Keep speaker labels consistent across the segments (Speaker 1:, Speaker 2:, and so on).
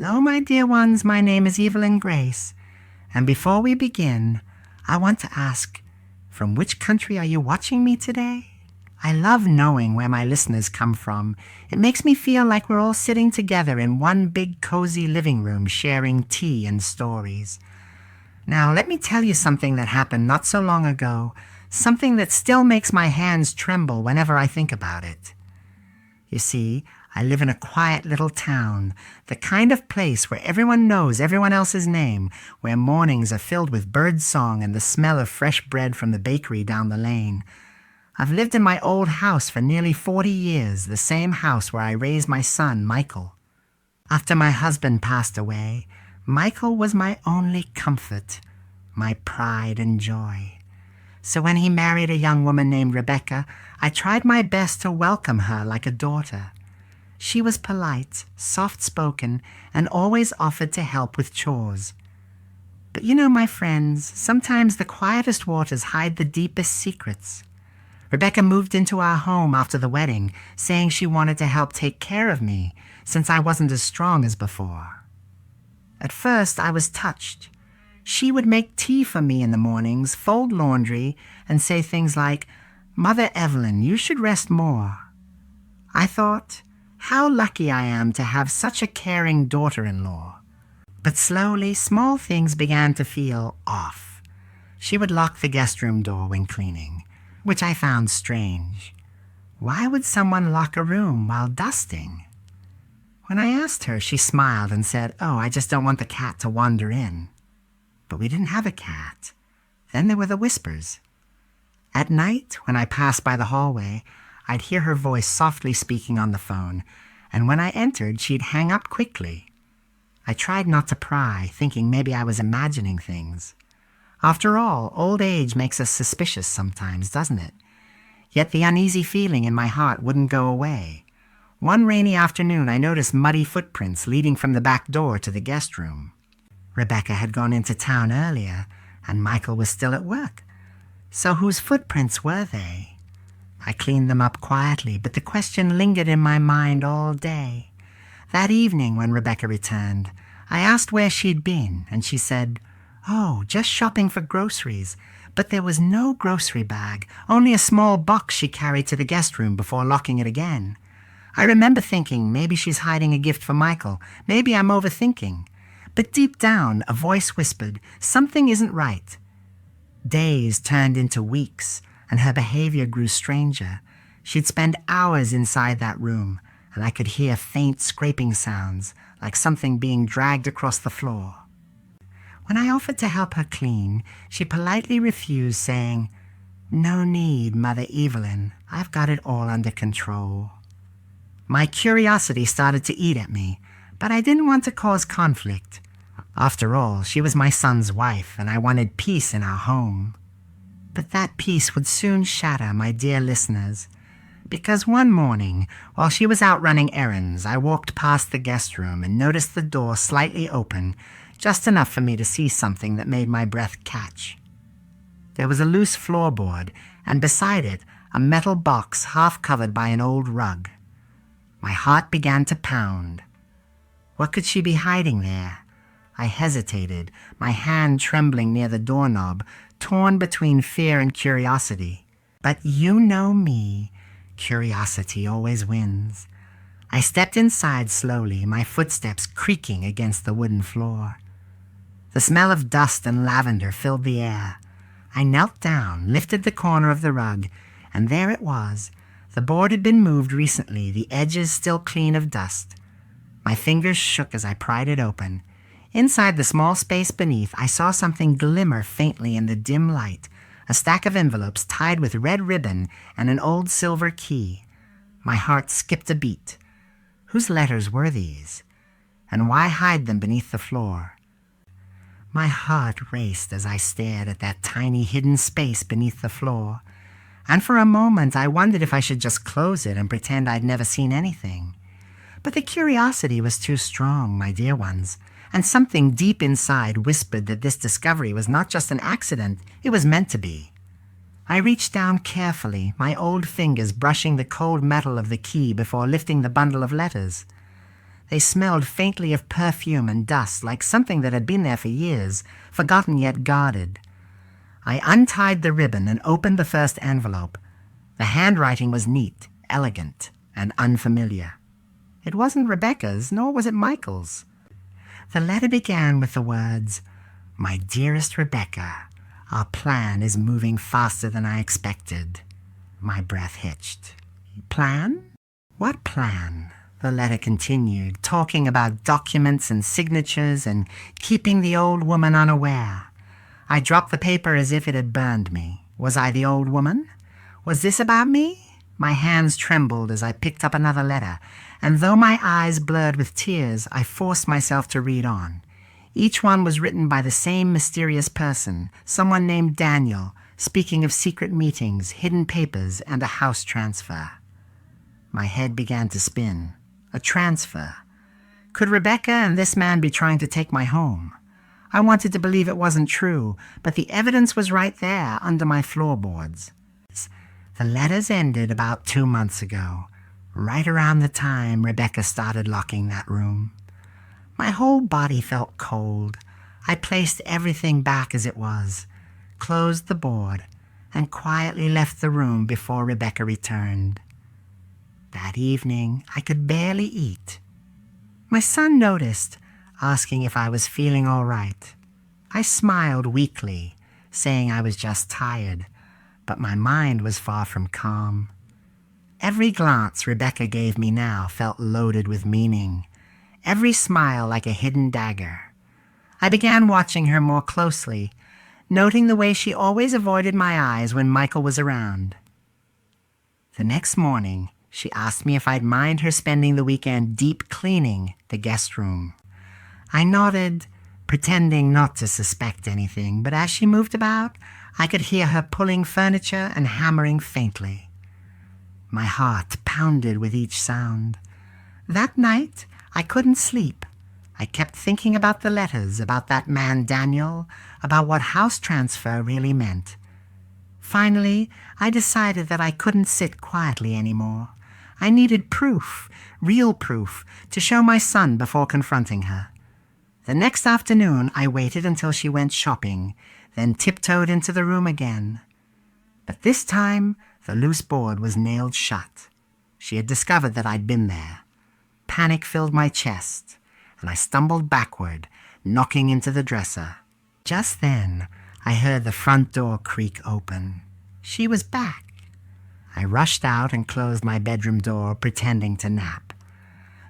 Speaker 1: Hello, my dear ones, my name is Evelyn Grace, and before we begin, I want to ask, from which country are you watching me today? I love knowing where my listeners come from. It makes me feel like we're all sitting together in one big cozy living room sharing tea and stories. Now, let me tell you something that happened not so long ago, something that still makes my hands tremble whenever I think about it. You see, I live in a quiet little town, the kind of place where everyone knows everyone else's name, where mornings are filled with bird song and the smell of fresh bread from the bakery down the lane. I've lived in my old house for nearly 40 years, the same house where I raised my son, Michael. After my husband passed away, Michael was my only comfort, my pride and joy. So when he married a young woman named Rebecca, I tried my best to welcome her like a daughter. She was polite, soft-spoken, and always offered to help with chores. But you know, my friends, sometimes the quietest waters hide the deepest secrets. Rebecca moved into our home after the wedding, saying she wanted to help take care of me, since I wasn't as strong as before. At first, I was touched. She would make tea for me in the mornings, fold laundry, and say things like, "Mother Evelyn, you should rest more." I thought, how lucky I am to have such a caring daughter-in-law. But slowly, small things began to feel off. She would lock the guest room door when cleaning, which I found strange. Why would someone lock a room while dusting? When I asked her, she smiled and said, "Oh, I just don't want the cat to wander in." But we didn't have a cat. Then there were the whispers. At night, when I passed by the hallway, I'd hear her voice softly speaking on the phone, and when I entered, she'd hang up quickly. I tried not to pry, thinking maybe I was imagining things. After all, old age makes us suspicious sometimes, doesn't it? Yet the uneasy feeling in my heart wouldn't go away. One rainy afternoon, I noticed muddy footprints leading from the back door to the guest room. Rebecca had gone into town earlier, and Michael was still at work. So whose footprints were they? I cleaned them up quietly, but the question lingered in my mind all day. That evening, when Rebecca returned, I asked where she'd been, and she said, "Oh, just shopping for groceries." But there was no grocery bag, only a small box she carried to the guest room before locking it again. I remember thinking, maybe she's hiding a gift for Michael. Maybe I'm overthinking. But deep down, a voice whispered, something isn't right. Days turned into weeks, and her behavior grew stranger. She'd spend hours inside that room, and I could hear faint scraping sounds, like something being dragged across the floor. When I offered to help her clean, she politely refused, saying, "No need, Mother Evelyn. I've got it all under control." My curiosity started to eat at me, but I didn't want to cause conflict. After all, she was my son's wife, and I wanted peace in our home. But that peace would soon shatter, my dear listeners, because one morning, while she was out running errands, I walked past the guest room and noticed the door slightly open, just enough for me to see something that made my breath catch. There was a loose floorboard, and beside it, a metal box half covered by an old rug. My heart began to pound. What could she be hiding there? I hesitated, my hand trembling near the doorknob, torn between fear and curiosity. But you know me. Curiosity always wins. I stepped inside slowly, my footsteps creaking against the wooden floor. The smell of dust and lavender filled the air. I knelt down, lifted the corner of the rug, and there it was. The board had been moved recently, the edges still clean of dust. My fingers shook as I pried it open. Inside the small space beneath, I saw something glimmer faintly in the dim light, a stack of envelopes tied with red ribbon and an old silver key. My heart skipped a beat. Whose letters were these? And why hide them beneath the floor? My heart raced as I stared at that tiny hidden space beneath the floor, and for a moment I wondered if I should just close it and pretend I'd never seen anything. But the curiosity was too strong, my dear ones, and something deep inside whispered that this discovery was not just an accident, it was meant to be. I reached down carefully, my old fingers brushing the cold metal of the key before lifting the bundle of letters. They smelled faintly of perfume and dust, like something that had been there for years, forgotten yet guarded. I untied the ribbon and opened the first envelope. The handwriting was neat, elegant, and unfamiliar. It wasn't Rebecca's, nor was it Michael's. The letter began with the words, "My dearest Rebecca, our plan is moving faster than I expected." My breath hitched. Plan? What plan? The letter continued, talking about documents and signatures and keeping the old woman unaware. I dropped the paper as if it had burned me. Was I the old woman? Was this about me? My hands trembled as I picked up another letter, and though my eyes blurred with tears, I forced myself to read on. Each one was written by the same mysterious person, someone named Daniel, speaking of secret meetings, hidden papers, and a house transfer. My head began to spin. A transfer. Could Rebecca and this man be trying to take my home? I wanted to believe it wasn't true, but the evidence was right there under my floorboards. The letters ended about 2 months ago, right around the time Rebecca started locking that room. My whole body felt cold. I placed everything back as it was, closed the board, and quietly left the room before Rebecca returned. That evening, I could barely eat. My son noticed, asking if I was feeling all right. I smiled weakly, saying I was just tired, but my mind was far from calm. Every glance Rebecca gave me now felt loaded with meaning, every smile like a hidden dagger. I began watching her more closely, noting the way she always avoided my eyes when Michael was around. The next morning, she asked me if I'd mind her spending the weekend deep cleaning the guest room. I nodded, pretending not to suspect anything, but as she moved about, I could hear her pulling furniture and hammering faintly. My heart pounded with each sound. That night, I couldn't sleep. I kept thinking about the letters, about that man Daniel, about what house transfer really meant. Finally, I decided that I couldn't sit quietly anymore. I needed proof, real proof, to show my son before confronting her. The next afternoon, I waited until she went shopping, then tiptoed into the room again. But this time, the loose board was nailed shut. She had discovered that I'd been there. Panic filled my chest, and I stumbled backward, knocking into the dresser. Just then, I heard the front door creak open. She was back. I rushed out and closed my bedroom door, pretending to nap.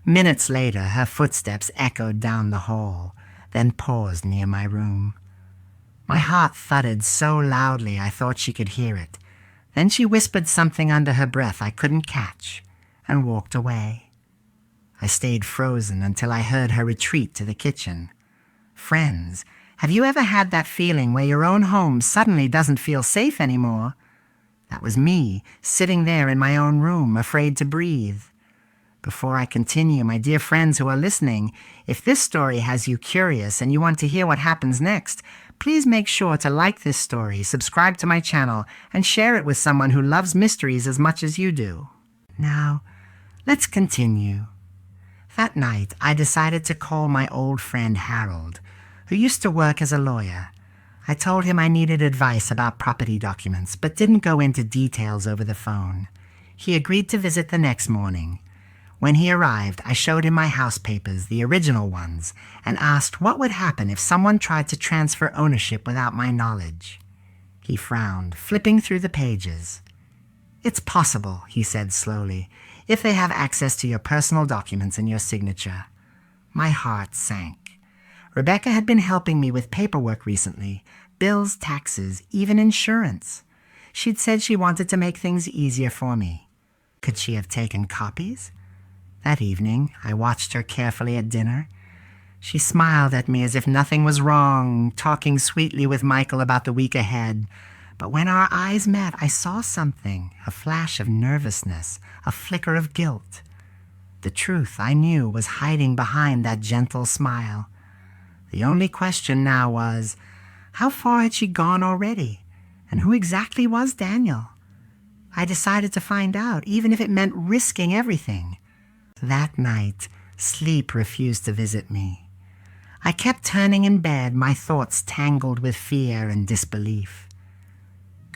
Speaker 1: Minutes later, her footsteps echoed down the hall, then paused near my room. My heart thudded so loudly I thought she could hear it. Then she whispered something under her breath I couldn't catch, and walked away. I stayed frozen until I heard her retreat to the kitchen. Friends, have you ever had that feeling where your own home suddenly doesn't feel safe anymore? That was me, sitting there in my own room, afraid to breathe. Before I continue, my dear friends who are listening, if this story has you curious and you want to hear what happens next, please make sure to like this story, subscribe to my channel, and share it with someone who loves mysteries as much as you do. Now, let's continue. That night, I decided to call my old friend Harold, who used to work as a lawyer. I told him I needed advice about property documents, but didn't go into details over the phone. He agreed to visit the next morning. When he arrived, I showed him my house papers, the original ones, and asked what would happen if someone tried to transfer ownership without my knowledge. He frowned, flipping through the pages. "It's possible," he said slowly, "if they have access to your personal documents and your signature." My heart sank. Rebecca had been helping me with paperwork recently, bills, taxes, even insurance. She'd said she wanted to make things easier for me. Could she have taken copies? That evening, I watched her carefully at dinner. She smiled at me as if nothing was wrong, talking sweetly with Michael about the week ahead. But when our eyes met, I saw something, a flash of nervousness, a flicker of guilt. The truth, I knew, was hiding behind that gentle smile. The only question now was, how far had she gone already? And who exactly was Daniel? I decided to find out, even if it meant risking everything. That night, Sleep refused to visit me. I kept turning in bed, my thoughts tangled with fear and disbelief.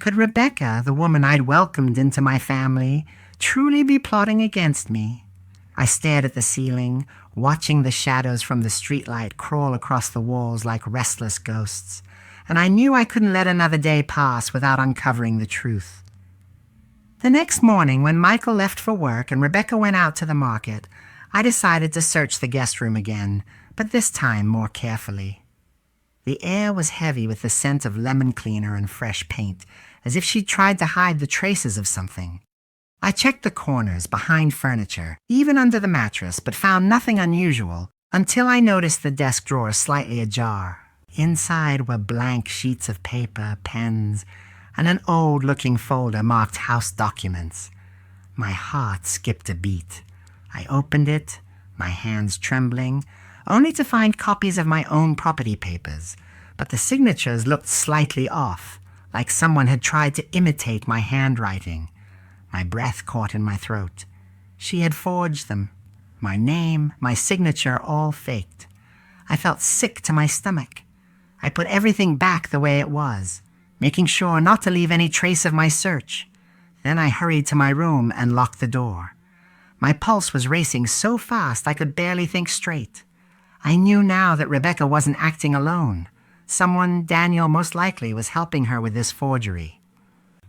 Speaker 1: Could Rebecca, the woman I'd welcomed into my family, truly be plotting against me? I stared at the ceiling, watching the shadows from the streetlight crawl across the walls like restless ghosts, and I knew I couldn't let another day pass without uncovering the truth. The next morning, when Michael left for work and Rebecca went out to the market, I decided to search the guest room again, but this time more carefully. The air was heavy with the scent of lemon cleaner and fresh paint, as if she'd tried to hide the traces of something. I checked the corners, behind furniture, even under the mattress, but found nothing unusual until I noticed the desk drawer slightly ajar. Inside were blank sheets of paper, pens, and an old-looking folder marked House Documents. My heart skipped a beat. I opened it, my hands trembling, only to find copies of my own property papers, but the signatures looked slightly off, like someone had tried to imitate my handwriting. My breath caught in my throat. She had forged them. My name, my signature, all faked. I felt sick to my stomach. I put everything back the way it was, making sure not to leave any trace of my search. Then I hurried to my room and locked the door. My pulse was racing so fast I could barely think straight. I knew now that Rebecca wasn't acting alone. Someone, Daniel most likely, was helping her with this forgery.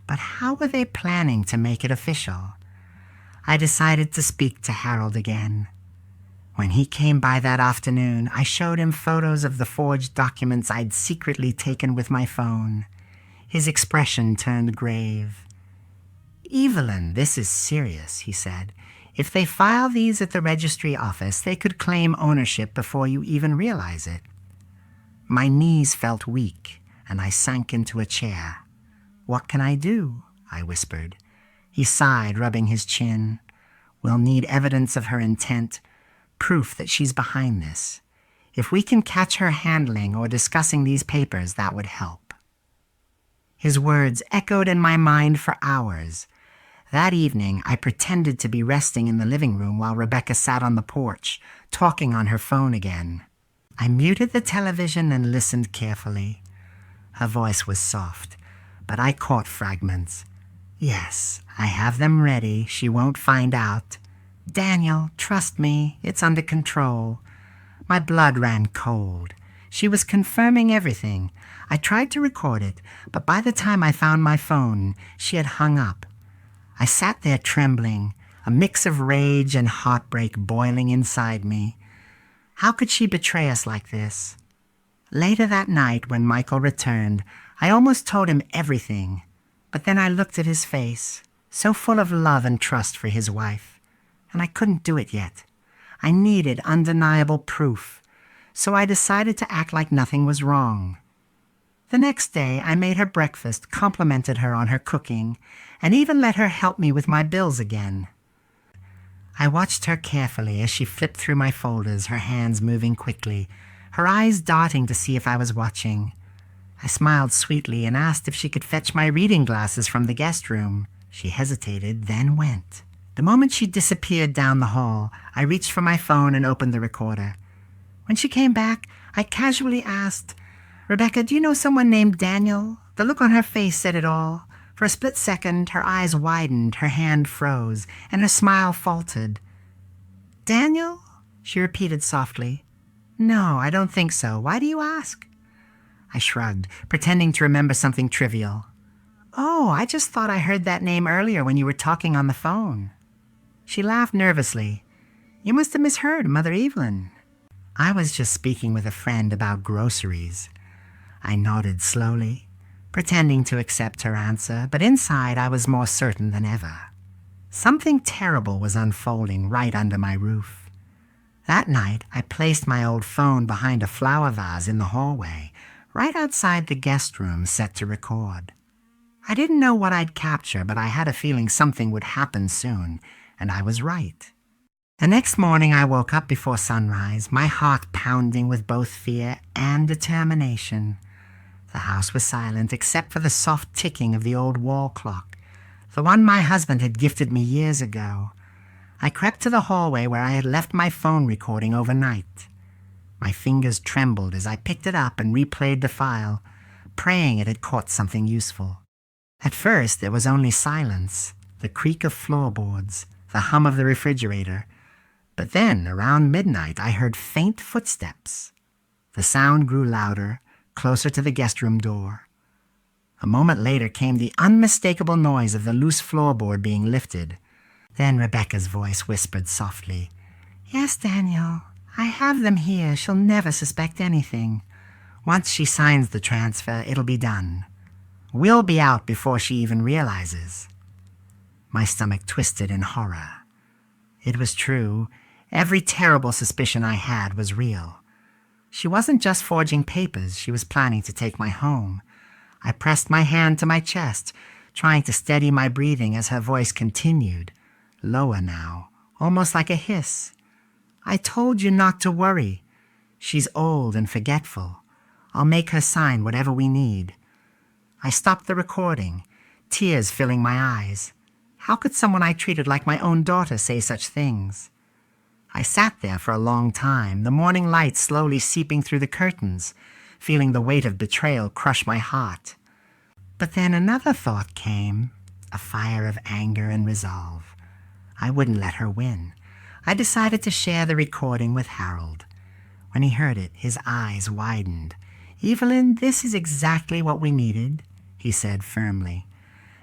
Speaker 1: But how were they planning to make it official? I decided to speak to Harold again. When he came by that afternoon, I showed him photos of the forged documents I'd secretly taken with my phone. His expression turned grave. "Evelyn, this is serious," he said. "If they file these at the registry office, they could claim ownership before you even realize it." My knees felt weak, and I sank into a chair. "What can I do?" I whispered. He sighed, rubbing his chin. "We'll need evidence of her intent, proof that she's behind this. If we can catch her handling or discussing these papers, that would help." His words echoed in my mind for hours. That evening, I pretended to be resting in the living room while Rebecca sat on the porch, talking on her phone again. I muted the television and listened carefully. Her voice was soft, but I caught fragments. "Yes, I have them ready. She won't find out. Daniel, trust me, it's under control." My blood ran cold. She was confirming everything. I tried to record it, but by the time I found my phone, she had hung up. I sat there trembling, a mix of rage and heartbreak boiling inside me. How could she betray us like this? Later that night, when Michael returned, I almost told him everything, but then I looked at his face, so full of love and trust for his wife, and I couldn't do it yet. I needed undeniable proof, so I decided to act like nothing was wrong. The next day, I made her breakfast, complimented her on her cooking, and even let her help me with my bills again. I watched her carefully as she flipped through my folders, her hands moving quickly, her eyes darting to see if I was watching. I smiled sweetly and asked if she could fetch my reading glasses from the guest room. She hesitated, then went. The moment she disappeared down the hall, I reached for my phone and opened the recorder. When she came back, I casually asked, "Rebecca, do you know someone named Daniel?" The look on her face said it all. For a split second, her eyes widened, her hand froze, and her smile faltered. "Daniel?" she repeated softly. "No, I don't think so. Why do you ask?" I shrugged, pretending to remember something trivial. "Oh, I just thought I heard that name earlier when you were talking on the phone." She laughed nervously. "You must have misheard, Mother Evelyn." "I was just speaking with a friend about groceries." I nodded slowly, pretending to accept her answer, but inside I was more certain than ever. Something terrible was unfolding right under my roof. That night, I placed my old phone behind a flower vase in the hallway, right outside the guest room set to record. I didn't know what I'd capture, but I had a feeling something would happen soon, and I was right. The next morning I woke up before sunrise, my heart pounding with both fear and determination. The house was silent except for the soft ticking of the old wall clock, the one my husband had gifted me years ago. I crept to the hallway where I had left my phone recording overnight. My fingers trembled as I picked it up and replayed the file, praying it had caught something useful. At first, there was only silence, the creak of floorboards, the hum of the refrigerator. But then, around midnight, I heard faint footsteps. The sound grew louder, closer to the guest room door. A moment later came the unmistakable noise of the loose floorboard being lifted. Then Rebecca's voice whispered softly, "Yes, Daniel, I have them here. She'll never suspect anything. Once she signs the transfer, it'll be done. We'll be out before she even realizes." My stomach twisted in horror. It was true. Every terrible suspicion I had was real. She wasn't just forging papers. She was planning to take my home. I pressed my hand to my chest, trying to steady my breathing as her voice continued, lower now, almost like a hiss. "I told you not to worry. She's old and forgetful. I'll make her sign whatever we need." I stopped the recording, tears filling my eyes. How could someone I treated like my own daughter say such things? I sat there for a long time, the morning light slowly seeping through the curtains, feeling the weight of betrayal crush my heart. But then another thought came, a fire of anger and resolve. I wouldn't let her win. I decided to share the recording with Harold. When he heard it, his eyes widened. "Evelyn, this is exactly what we needed," he said firmly.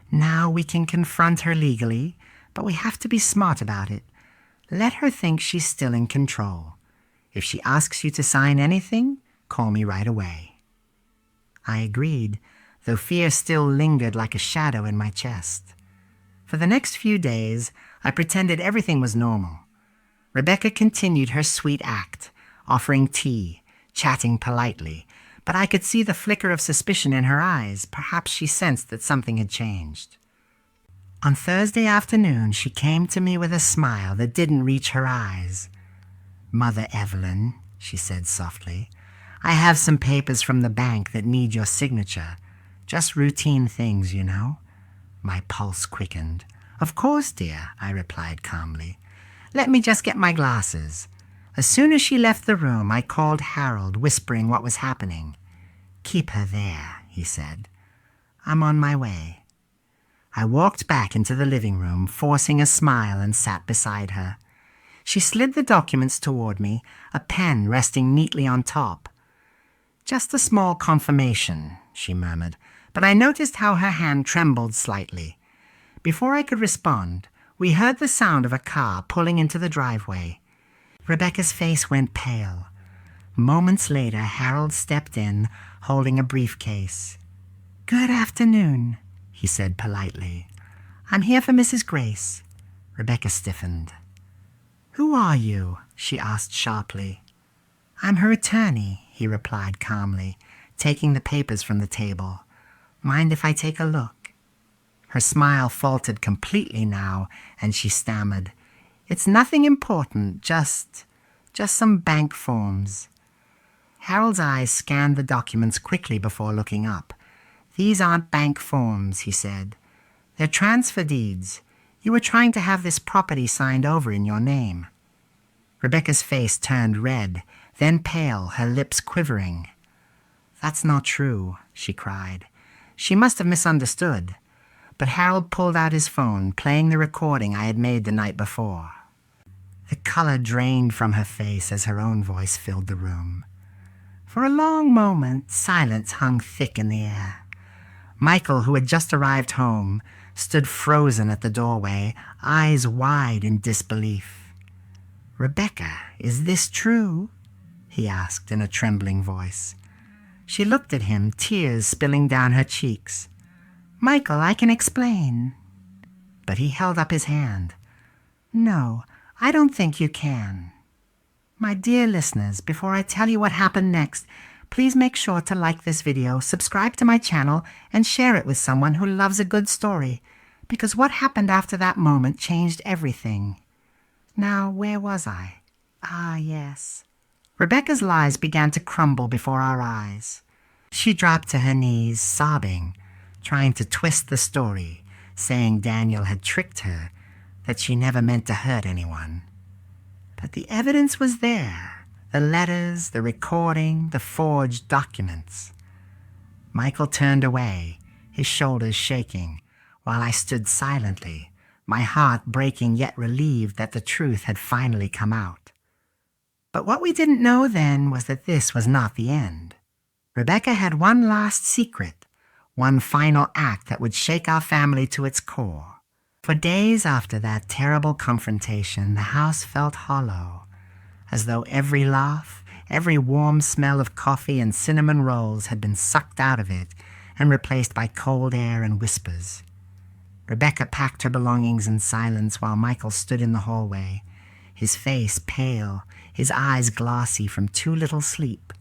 Speaker 1: "Now we can confront her legally, but we have to be smart about it. Let her think she's still in control. If she asks you to sign anything, call me right away." I agreed, though fear still lingered like a shadow in my chest. For the next few days, I pretended everything was normal. Rebecca continued her sweet act, offering tea, chatting politely, but I could see the flicker of suspicion in her eyes. Perhaps she sensed that something had changed. On Thursday afternoon, she came to me with a smile that didn't reach her eyes. "Mother Evelyn," she said softly, "I have some papers from the bank that need your signature. Just routine things, you know." My pulse quickened. "Of course, dear," I replied calmly. "Let me just get my glasses." As soon as she left the room, I called Harold, whispering what was happening. "Keep her there," he said. "I'm on my way." I walked back into the living room, forcing a smile, and sat beside her. She slid the documents toward me, a pen resting neatly on top. "Just a small confirmation," she murmured, but I noticed how her hand trembled slightly. Before I could respond, we heard the sound of a car pulling into the driveway. Rebecca's face went pale. Moments later, Harold stepped in, holding a briefcase. "Good afternoon," he said politely. "I'm here for Mrs. Grace." Rebecca stiffened. "Who are you?" she asked sharply. "I'm her attorney," he replied calmly, taking the papers from the table. "Mind if I take a look?" Her smile faltered completely now, and she stammered, "It's nothing important, just some bank forms." Harold's eyes scanned the documents quickly before looking up. "These aren't bank forms," he said. "They're transfer deeds. You were trying to have this property signed over in your name." Rebecca's face turned red, then pale, her lips quivering. "That's not true," she cried. She must have misunderstood. But Harold pulled out his phone, playing the recording I had made the night before. The color drained from her face as her own voice filled the room. For a long moment, silence hung thick in the air. Michael, who had just arrived home, stood frozen at the doorway, eyes wide in disbelief. "Rebecca, is this true?" he asked in a trembling voice. She looked at him, tears spilling down her cheeks. "Michael, I can explain." But he held up his hand. "No, I don't think you can." My dear listeners, before I tell you what happened next, please make sure to like this video, subscribe to my channel, and share it with someone who loves a good story, because what happened after that moment changed everything. Now, where was I? Ah, yes. Rebecca's lies began to crumble before our eyes. She dropped to her knees, sobbing, trying to twist the story, saying Daniel had tricked her, that she never meant to hurt anyone. But the evidence was there. The letters, the recording, the forged documents. Michael turned away, his shoulders shaking, while I stood silently, my heart breaking yet relieved that the truth had finally come out. But what we didn't know then was that this was not the end. Rebecca had one last secret, one final act that would shake our family to its core. For days after that terrible confrontation, the house felt hollow, as though every laugh, every warm smell of coffee and cinnamon rolls had been sucked out of it and replaced by cold air and whispers. Rebecca packed her belongings in silence while Michael stood in the hallway, his face pale, his eyes glossy from too little sleep.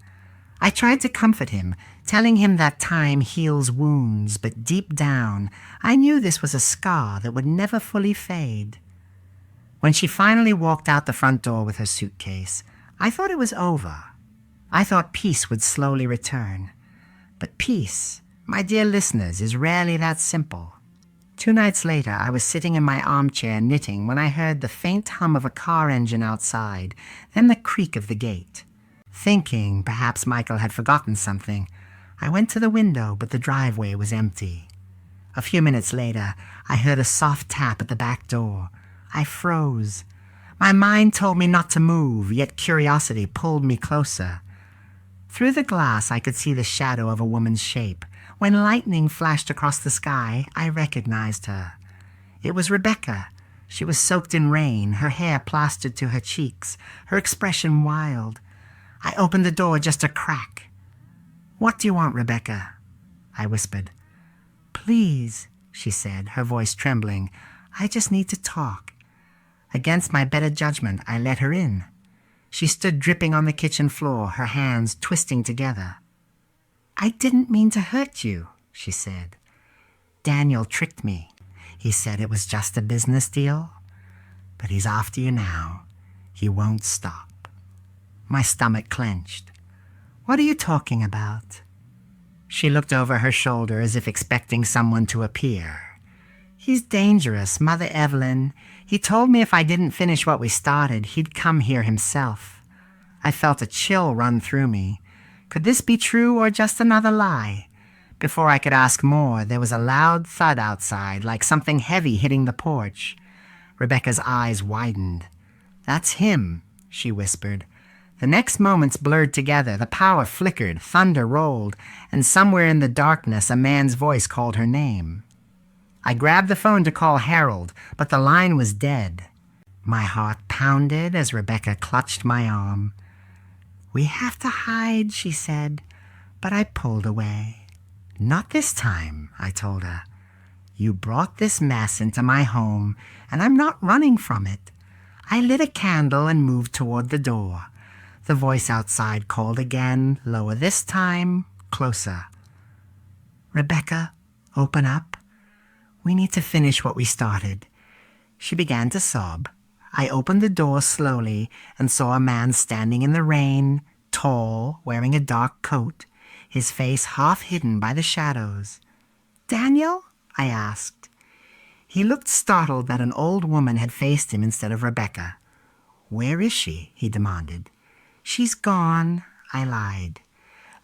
Speaker 1: I tried to comfort him, telling him that time heals wounds, but deep down, I knew this was a scar that would never fully fade. When she finally walked out the front door with her suitcase, I thought it was over. I thought peace would slowly return. But peace, my dear listeners, is rarely that simple. 2 nights later, I was sitting in my armchair knitting when I heard the faint hum of a car engine outside, then the creak of the gate. Thinking perhaps Michael had forgotten something, I went to the window, but the driveway was empty. A few minutes later, I heard a soft tap at the back door. I froze. My mind told me not to move, yet curiosity pulled me closer. Through the glass, I could see the shadow of a woman's shape. When lightning flashed across the sky, I recognized her. It was Rebecca. She was soaked in rain, her hair plastered to her cheeks, her expression wild. I opened the door just a crack. "What do you want, Rebecca?" I whispered. "Please," she said, her voice trembling. "I just need to talk." Against my better judgment, I let her in. She stood dripping on the kitchen floor, her hands twisting together. "I didn't mean to hurt you," she said. "Daniel tricked me. He said it was just a business deal. But he's after you now. He won't stop." My stomach clenched. "What are you talking about?" She looked over her shoulder as if expecting someone to appear. "He's dangerous, Mother Evelyn. He told me if I didn't finish what we started, he'd come here himself." I felt a chill run through me. Could this be true or just another lie? Before I could ask more, there was a loud thud outside, like something heavy hitting the porch. Rebecca's eyes widened. "That's him," she whispered. The next moments blurred together, the power flickered, thunder rolled, and somewhere in the darkness a man's voice called her name. I grabbed the phone to call Harold, but the line was dead. My heart pounded as Rebecca clutched my arm. "We have to hide," she said, but I pulled away. "Not this time," I told her. "You brought this mess into my home, and I'm not running from it." I lit a candle and moved toward the door. The voice outside called again, lower this time, closer. "Rebecca, open up. We need to finish what we started." She began to sob. I opened the door slowly and saw a man standing in the rain, tall, wearing a dark coat, his face half hidden by the shadows. "Daniel?" I asked. He looked startled that an old woman had faced him instead of Rebecca. "Where is she?" he demanded. "She's gone," I lied.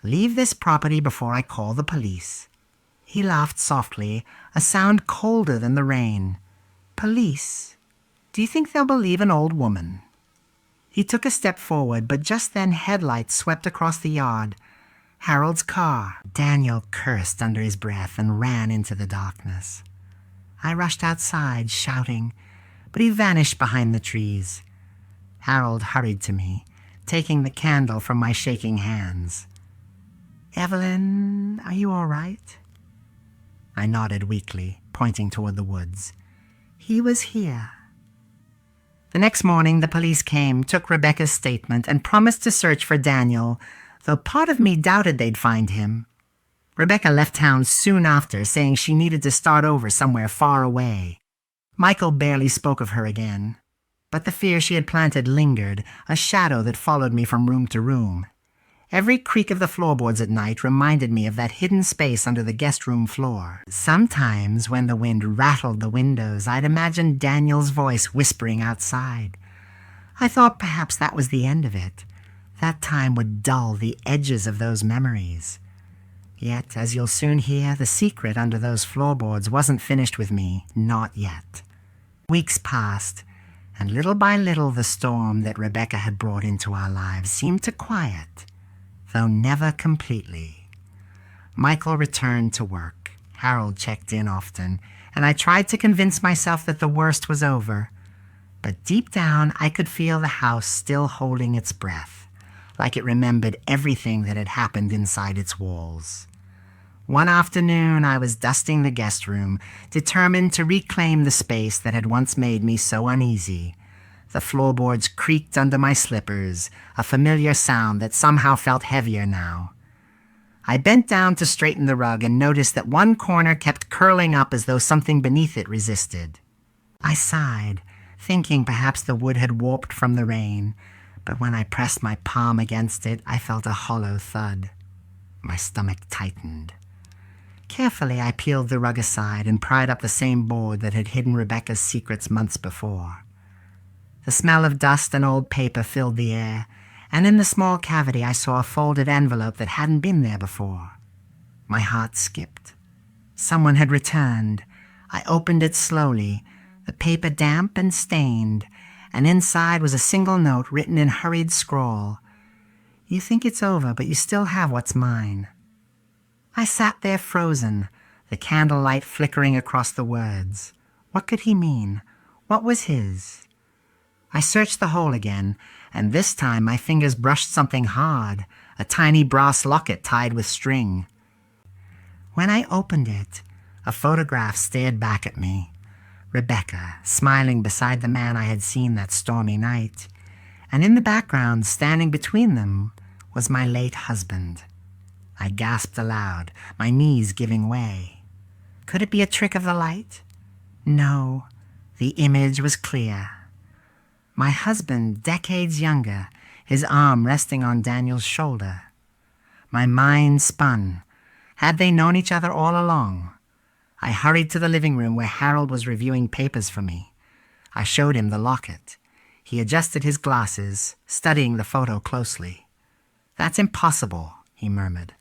Speaker 1: "Leave this property before I call the police." He laughed softly, a sound colder than the rain. "Police? Do you think they'll believe an old woman?" He took a step forward, but just then headlights swept across the yard. Harold's car. Daniel cursed under his breath and ran into the darkness. I rushed outside, shouting, but he vanished behind the trees. Harold hurried to me, taking the candle from my shaking hands. "Evelyn, are you all right?" I nodded weakly, pointing toward the woods. "He was here." The next morning, the police came, took Rebecca's statement, and promised to search for Daniel, though part of me doubted they'd find him. Rebecca left town soon after, saying she needed to start over somewhere far away. Michael barely spoke of her again. But the fear she had planted lingered, a shadow that followed me from room to room. Every creak of the floorboards at night reminded me of that hidden space under the guest room floor. Sometimes, when the wind rattled the windows, I'd imagine Daniel's voice whispering outside. I thought perhaps that was the end of it. That time would dull the edges of those memories. Yet, as you'll soon hear, the secret under those floorboards wasn't finished with me, not yet. Weeks passed, and little by little the storm that Rebecca had brought into our lives seemed to quiet, though never completely. Michael returned to work. Harold checked in often, and I tried to convince myself that the worst was over. But deep down, I could feel the house still holding its breath, like it remembered everything that had happened inside its walls. One afternoon, I was dusting the guest room, determined to reclaim the space that had once made me so uneasy. The floorboards creaked under my slippers, a familiar sound that somehow felt heavier now. I bent down to straighten the rug and noticed that one corner kept curling up as though something beneath it resisted. I sighed, thinking perhaps the wood had warped from the rain, but when I pressed my palm against it, I felt a hollow thud. My stomach tightened. Carefully, I peeled the rug aside and pried up the same board that had hidden Rebecca's secrets months before. The smell of dust and old paper filled the air, and in the small cavity I saw a folded envelope that hadn't been there before. My heart skipped. Someone had returned. I opened it slowly, the paper damp and stained, and inside was a single note written in hurried scrawl. "You think it's over, but you still have what's mine." I sat there frozen, the candlelight flickering across the words. What could he mean? What was his? I searched the hole again, and this time my fingers brushed something hard, a tiny brass locket tied with string. When I opened it, a photograph stared back at me. Rebecca, smiling beside the man I had seen that stormy night, and in the background, standing between them, was my late husband. I gasped aloud, my knees giving way. Could it be a trick of the light? No, the image was clear. My husband, decades younger, his arm resting on Daniel's shoulder. My mind spun. Had they known each other all along? I hurried to the living room where Harold was reviewing papers for me. I showed him the locket. He adjusted his glasses, studying the photo closely. "That's impossible," he murmured,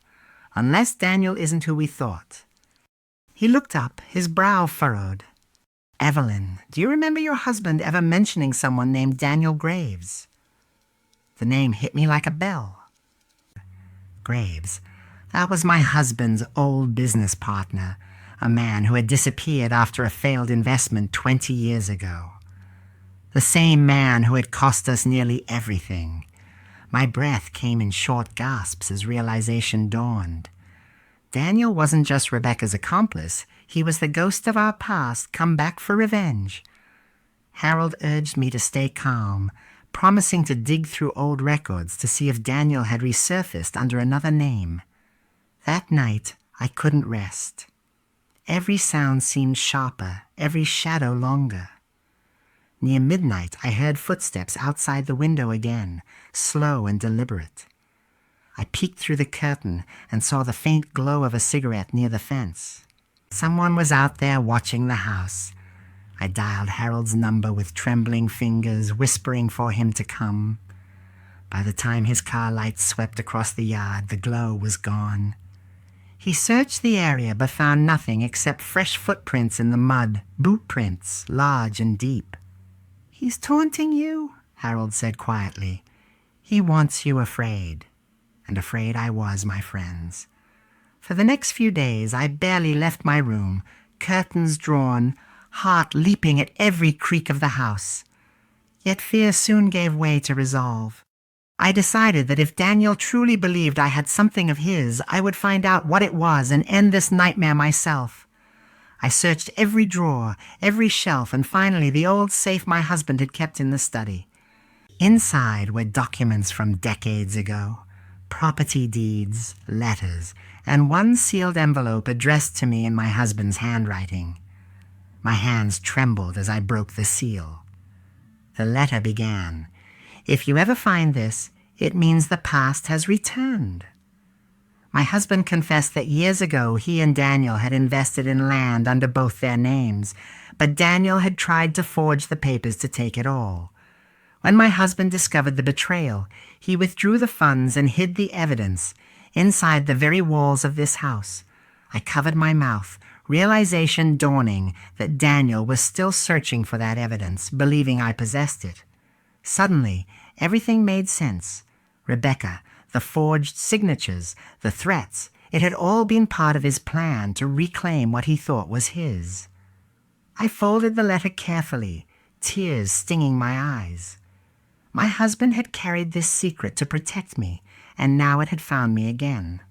Speaker 1: "unless Daniel isn't who we thought." He looked up, his brow furrowed. "Evelyn, do you remember your husband ever mentioning someone named Daniel Graves?" The name hit me like a bell. Graves. That was my husband's old business partner, a man who had disappeared after a failed investment 20 years ago. The same man who had cost us nearly everything. My breath came in short gasps as realization dawned. Daniel wasn't just Rebecca's accomplice. He was the ghost of our past come back for revenge. Harold urged me to stay calm, promising to dig through old records to see if Daniel had resurfaced under another name. That night, I couldn't rest. Every sound seemed sharper, every shadow longer. Near midnight, I heard footsteps outside the window again, slow and deliberate. I peeked through the curtain and saw the faint glow of a cigarette near the fence. Someone was out there watching the house. I dialed Harold's number with trembling fingers, whispering for him to come. By the time his car lights swept across the yard, the glow was gone. He searched the area but found nothing except fresh footprints in the mud, boot prints, large and deep. "He's taunting you," Harold said quietly. "He wants you afraid." And afraid I was, my friends. For the next few days, I barely left my room, curtains drawn, heart leaping at every creak of the house. Yet fear soon gave way to resolve. I decided that if Daniel truly believed I had something of his, I would find out what it was and end this nightmare myself. I searched every drawer, every shelf, and finally the old safe my husband had kept in the study. Inside were documents from decades ago, property deeds, letters, and one sealed envelope addressed to me in my husband's handwriting. My hands trembled as I broke the seal. The letter began, "If you ever find this, It means the past has returned. My husband confessed that years ago he and Daniel had invested in land under both their names, but Daniel had tried to forge the papers to take it all. When my husband discovered the betrayal, he withdrew the funds and hid the evidence inside the very walls of this house. I covered my mouth, realization dawning that Daniel was still searching for that evidence, believing I possessed it. Suddenly, everything made sense. Rebecca, the forged signatures, the threats, it had all been part of his plan to reclaim what he thought was his. I folded the letter carefully, tears stinging my eyes. My husband had carried this secret to protect me, and now it had found me again.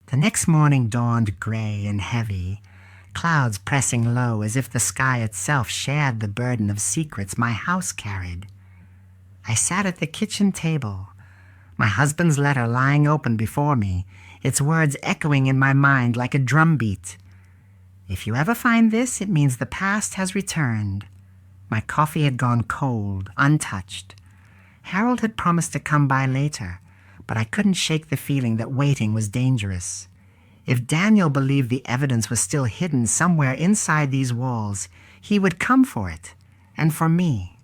Speaker 1: The next morning dawned gray and heavy, clouds pressing low as if the sky itself shared the burden of secrets my house carried. I sat at the kitchen table, my husband's letter lying open before me, its words echoing in my mind like a drumbeat. If you ever find this, it means the past has returned. My coffee had gone cold, untouched. Harold had promised to come by later, but I couldn't shake the feeling that waiting was dangerous. If Daniel believed the evidence was still hidden somewhere inside these walls, he would come for it, and for me.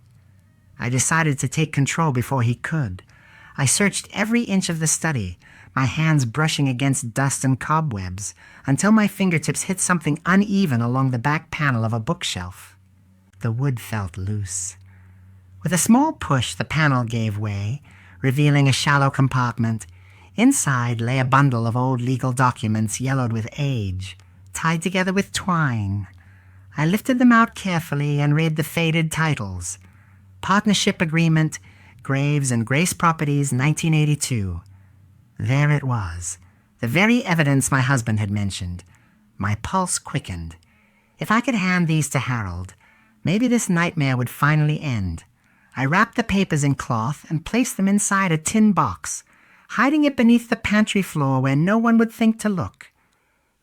Speaker 1: I decided to take control before he could. I searched every inch of the study, my hands brushing against dust and cobwebs, until my fingertips hit something uneven along the back panel of a bookshelf. The wood felt loose. With a small push, the panel gave way, revealing a shallow compartment. Inside lay a bundle of old legal documents yellowed with age, tied together with twine. I lifted them out carefully and read the faded titles. Partnership Agreement, Graves and Grace Properties, 1982. There it was, the very evidence my husband had mentioned. My pulse quickened. If I could hand these to Harold, maybe this nightmare would finally end. I wrapped the papers in cloth and placed them inside a tin box, hiding it beneath the pantry floor where no one would think to look.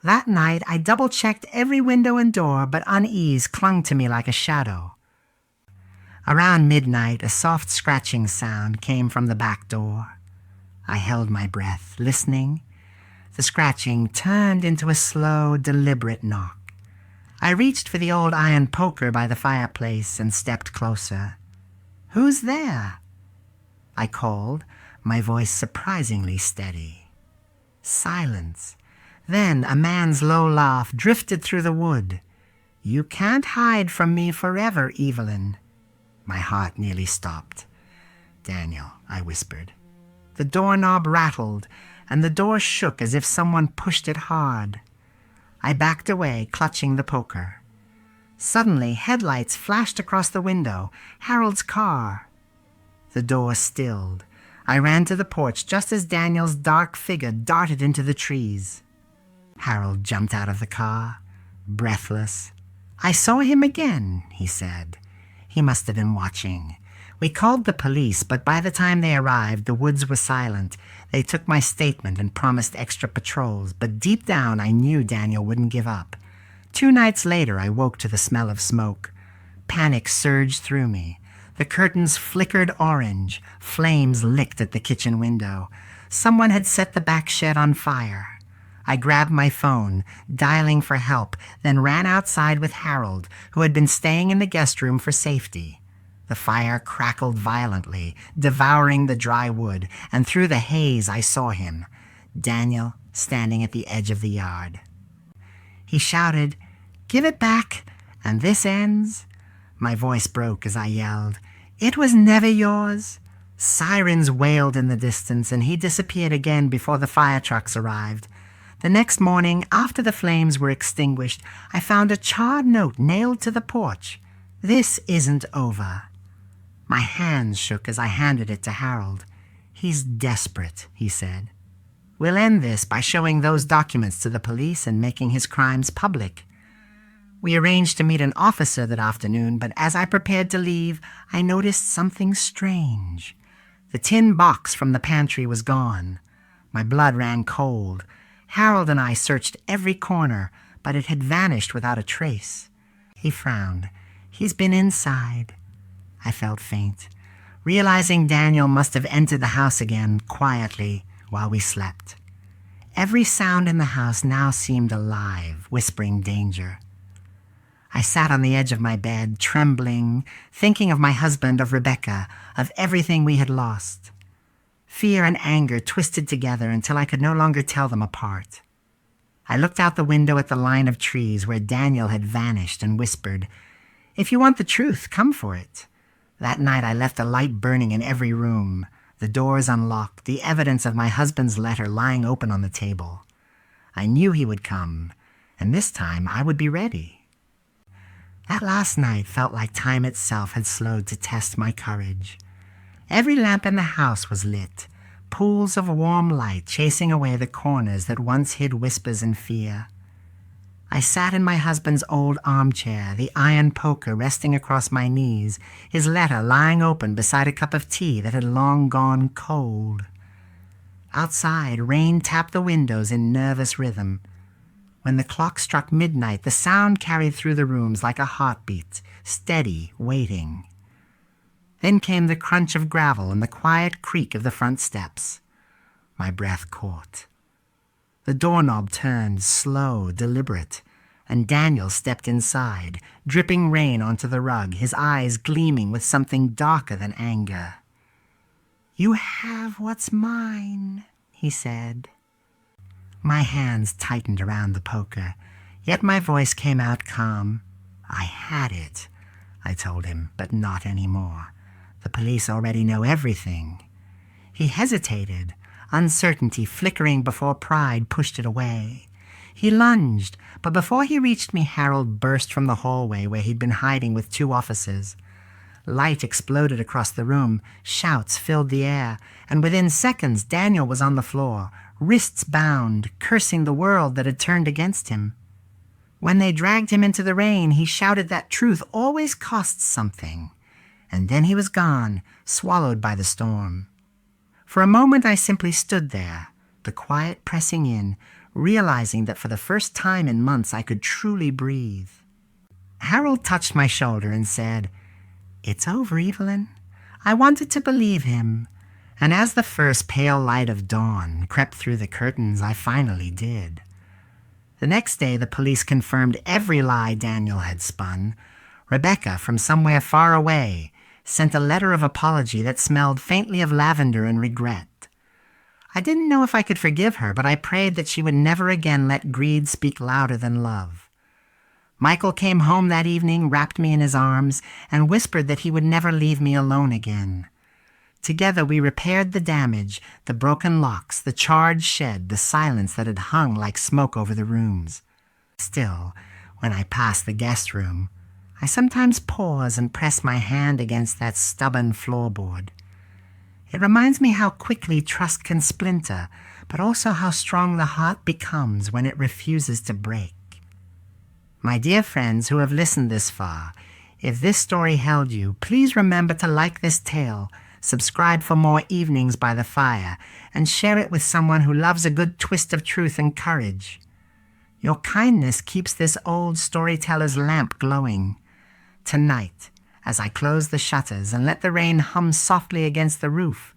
Speaker 1: That night I double-checked every window and door, but unease clung to me like a shadow. Around midnight, a soft scratching sound came from the back door. I held my breath, listening. The scratching turned into a slow, deliberate knock. I reached for the old iron poker by the fireplace and stepped closer. "Who's there?" I called, my voice surprisingly steady. Silence. Then a man's low laugh drifted through the wood. "You can't hide from me forever, Evelyn." My heart nearly stopped. "Daniel," I whispered. The doorknob rattled, and the door shook as if someone pushed it hard. I backed away, clutching the poker. Suddenly, headlights flashed across the window. Harold's car. The door stilled. I ran to the porch just as Daniel's dark figure darted into the trees. Harold jumped out of the car, breathless. "I saw him again," he said. He must have been watching. We called the police, but by the time they arrived, the woods were silent. They took my statement and promised extra patrols, but deep down I knew Daniel wouldn't give up. 2 nights later, I woke to the smell of smoke. Panic surged through me. The curtains flickered orange. Flames licked at the kitchen window. Someone had set the back shed on fire. I grabbed my phone, dialing for help, then ran outside with Harold, who had been staying in the guest room for safety. The fire crackled violently, devouring the dry wood, and through the haze I saw him, Daniel, standing at the edge of the yard. He shouted, "Give it back, and this ends." My voice broke as I yelled, "It was never yours." Sirens wailed in the distance, and he disappeared again before the fire trucks arrived. The next morning, after the flames were extinguished, I found a charred note nailed to the porch. "This isn't over." My hands shook as I handed it to Harold. "He's desperate," he said. "We'll end this by showing those documents to the police and making his crimes public." We arranged to meet an officer that afternoon, but as I prepared to leave, I noticed something strange. The tin box from the pantry was gone. My blood ran cold. Harold and I searched every corner, but it had vanished without a trace. He frowned. "He's been inside." I felt faint. realizing Daniel must have entered the house again quietly while we slept. Every sound in the house now seemed alive, whispering danger. I sat on the edge of my bed, trembling, thinking of my husband, of Rebecca, of everything we had lost. Fear and anger twisted together until I could no longer tell them apart. I looked out the window at the line of trees where Daniel had vanished and whispered, "If you want the truth, come for it." That night I left a light burning in every room, the doors unlocked, the evidence of my husband's letter lying open on the table. I knew he would come, and this time I would be ready. That last night felt like time itself had slowed to test my courage. Every lamp in the house was lit, pools of warm light chasing away the corners that once hid whispers and fear. I sat in my husband's old armchair, the iron poker resting across my knees, his letter lying open beside a cup of tea that had long gone cold. Outside, rain tapped the windows in nervous rhythm. When the clock struck midnight, the sound carried through the rooms like a heartbeat, steady, waiting. Then came the crunch of gravel and the quiet creak of the front steps. My breath caught. The doorknob turned, slow, deliberate, and Daniel stepped inside, dripping rain onto the rug, his eyes gleaming with something darker than anger. "You have what's mine," he said. My hands tightened around the poker, yet my voice came out calm. "I had it," I told him, "but not anymore. The police already know everything." He hesitated. Uncertainty flickering before pride pushed it away. He lunged, but before he reached me, Harold burst from the hallway where he'd been hiding with 2 officers. Light exploded across the room, shouts filled the air, and within seconds Daniel was on the floor, wrists bound, cursing the world that had turned against him. When they dragged him into the rain, he shouted that truth always costs something. And then he was gone, swallowed by the storm. For a moment I simply stood there, the quiet pressing in, realizing that for the first time in months I could truly breathe. Harold touched my shoulder and said, "It's over, Evelyn." I wanted to believe him, and as the first pale light of dawn crept through the curtains, I finally did. The next day the police confirmed every lie Daniel had spun. Rebecca, from somewhere far away, sent a letter of apology that smelled faintly of lavender and regret. I didn't know if I could forgive her, but I prayed that she would never again let greed speak louder than love. Michael came home that evening, wrapped me in his arms, and whispered that he would never leave me alone again. Together we repaired the damage, the broken locks, the charred shed, the silence that had hung like smoke over the rooms. Still, when I passed the guest room, I sometimes pause and press my hand against that stubborn floorboard. It reminds me how quickly trust can splinter, but also how strong the heart becomes when it refuses to break. My dear friends who have listened this far, if this story held you, please remember to like this tale, subscribe for more evenings by the fire, and share it with someone who loves a good twist of truth and courage. Your kindness keeps this old storyteller's lamp glowing. Tonight, as I close the shutters and let the rain hum softly against the roof,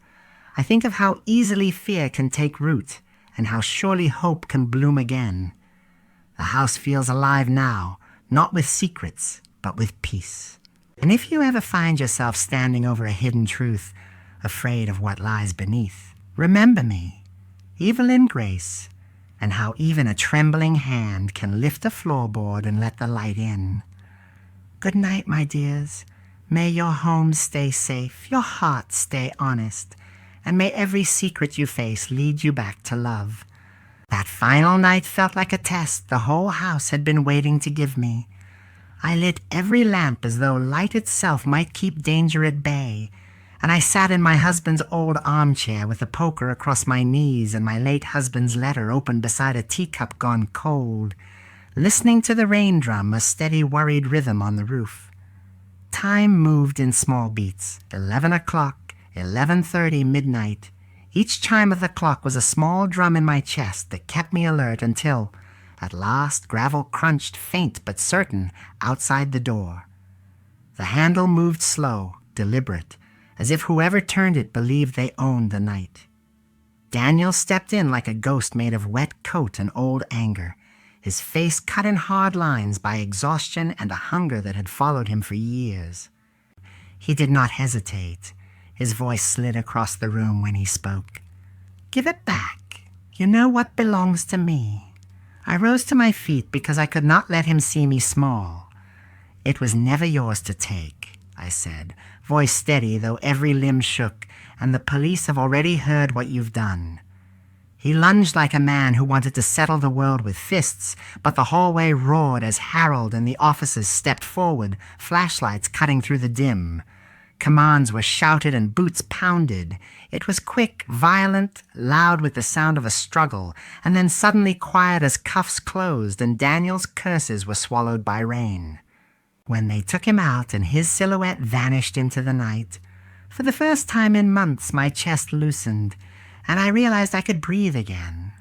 Speaker 1: I think of how easily fear can take root and how surely hope can bloom again. The house feels alive now, not with secrets, but with peace. And if you ever find yourself standing over a hidden truth, afraid of what lies beneath, remember me, Evelyn Grace, and how even a trembling hand can lift a floorboard and let the light in. Good night, my dears. May your homes stay safe, your hearts stay honest, and may every secret you face lead you back to love. That final night felt like a test the whole house had been waiting to give me. I lit every lamp as though light itself might keep danger at bay, and I sat in my husband's old armchair with a poker across my knees and my late husband's letter open beside a teacup gone cold, listening to the rain drum, a steady worried rhythm on the roof. Time moved in small beats, 11 o'clock, 11:30, midnight. Each chime of the clock was a small drum in my chest that kept me alert until, at last, gravel crunched, faint but certain, outside the door. The handle moved slow, deliberate, as if whoever turned it believed they owned the night. Daniel stepped in like a ghost made of wet coat and old anger, his face cut in hard lines by exhaustion and a hunger that had followed him for years. He did not hesitate. His voice slid across the room when he spoke. "Give it back. You know what belongs to me." I rose to my feet because I could not let him see me small. "It was never yours to take," I said, voice steady though every limb shook, "and the police have already heard what you've done." He lunged like a man who wanted to settle the world with fists, but the hallway roared as Harold and the officers stepped forward, flashlights cutting through the dim. Commands were shouted and boots pounded. It was quick, violent, loud with the sound of a struggle, and then suddenly quiet as cuffs closed and Daniel's curses were swallowed by rain. When they took him out and his silhouette vanished into the night, for the first time in months my chest loosened, and I realized I could breathe again.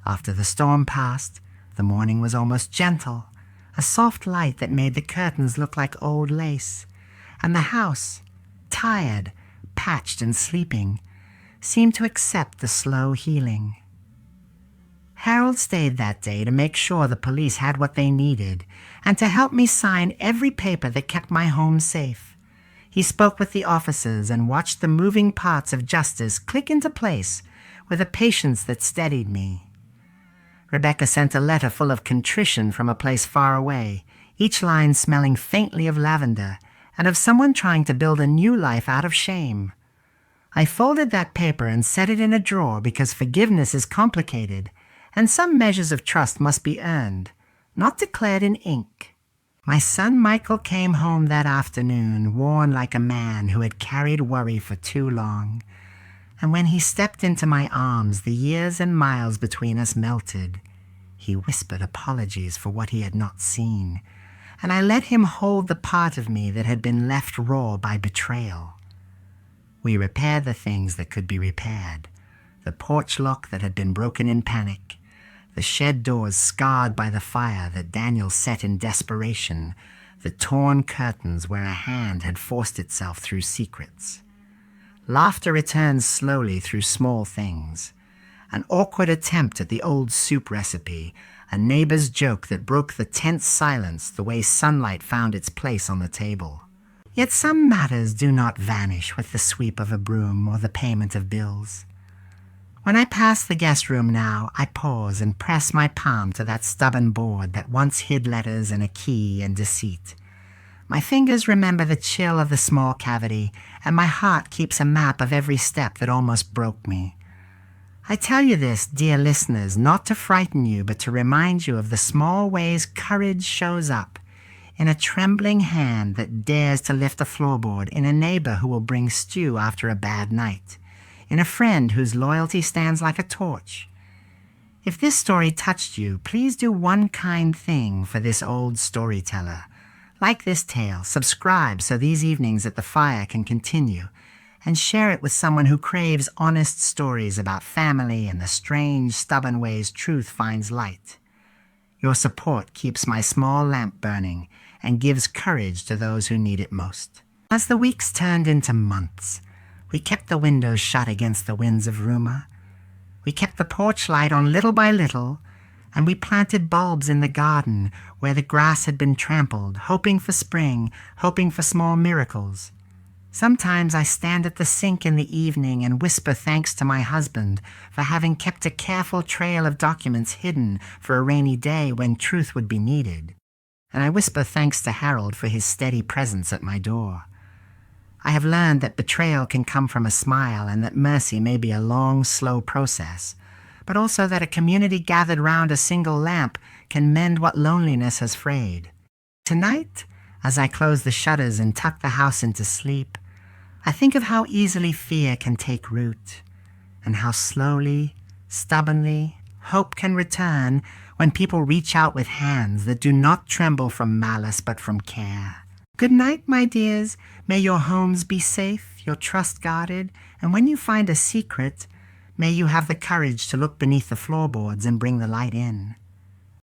Speaker 1: After the storm passed, the morning was almost gentle, a soft light that made the curtains look like old lace, and the house, tired, patched and sleeping, seemed to accept the slow healing. Harold stayed that day to make sure the police had what they needed, and to help me sign every paper that kept my home safe. He spoke with the officers and watched the moving parts of justice click into place with a patience that steadied me. Rebecca sent a letter full of contrition from a place far away, each line smelling faintly of lavender and of someone trying to build a new life out of shame. I folded that paper and set it in a drawer because forgiveness is complicated, and some measures of trust must be earned, not declared in ink. My son Michael came home that afternoon, worn like a man who had carried worry for too long, and when he stepped into my arms, the years and miles between us melted. He whispered apologies for what he had not seen, and I let him hold the part of me that had been left raw by betrayal. We repaired the things that could be repaired, the porch lock that had been broken in panic, the shed doors scarred by the fire that Daniel set in desperation, the torn curtains where a hand had forced itself through secrets. Laughter returns slowly through small things. An awkward attempt at the old soup recipe, a neighbor's joke that broke the tense silence the way sunlight found its place on the table. Yet some matters do not vanish with the sweep of a broom or the payment of bills. When I pass the guest room now, I pause and press my palm to that stubborn board that once hid letters and a key and deceit. My fingers remember the chill of the small cavity, and my heart keeps a map of every step that almost broke me. I tell you this, dear listeners, not to frighten you, but to remind you of the small ways courage shows up, in a trembling hand that dares to lift a floorboard, in a neighbor who will bring stew after a bad night, in a friend whose loyalty stands like a torch. If this story touched you, please do one kind thing for this old storyteller. Like this tale, subscribe so these evenings at the fire can continue, and share it with someone who craves honest stories about family and the strange, stubborn ways truth finds light. Your support keeps my small lamp burning and gives courage to those who need it most. As the weeks turned into months, we kept the windows shut against the winds of rumor. We kept the porch light on little by little, and we planted bulbs in the garden where the grass had been trampled, hoping for spring, hoping for small miracles. Sometimes I stand at the sink in the evening and whisper thanks to my husband for having kept a careful trail of documents hidden for a rainy day when truth would be needed. And I whisper thanks to Harold for his steady presence at my door. I have learned that betrayal can come from a smile and that mercy may be a long, slow process, but also that a community gathered round a single lamp can mend what loneliness has frayed. Tonight, as I close the shutters and tuck the house into sleep, I think of how easily fear can take root, and how slowly, stubbornly, hope can return when people reach out with hands that do not tremble from malice but from care. Good night, my dears. May your homes be safe, your trust guarded, and when you find a secret, may you have the courage to look beneath the floorboards and bring the light in.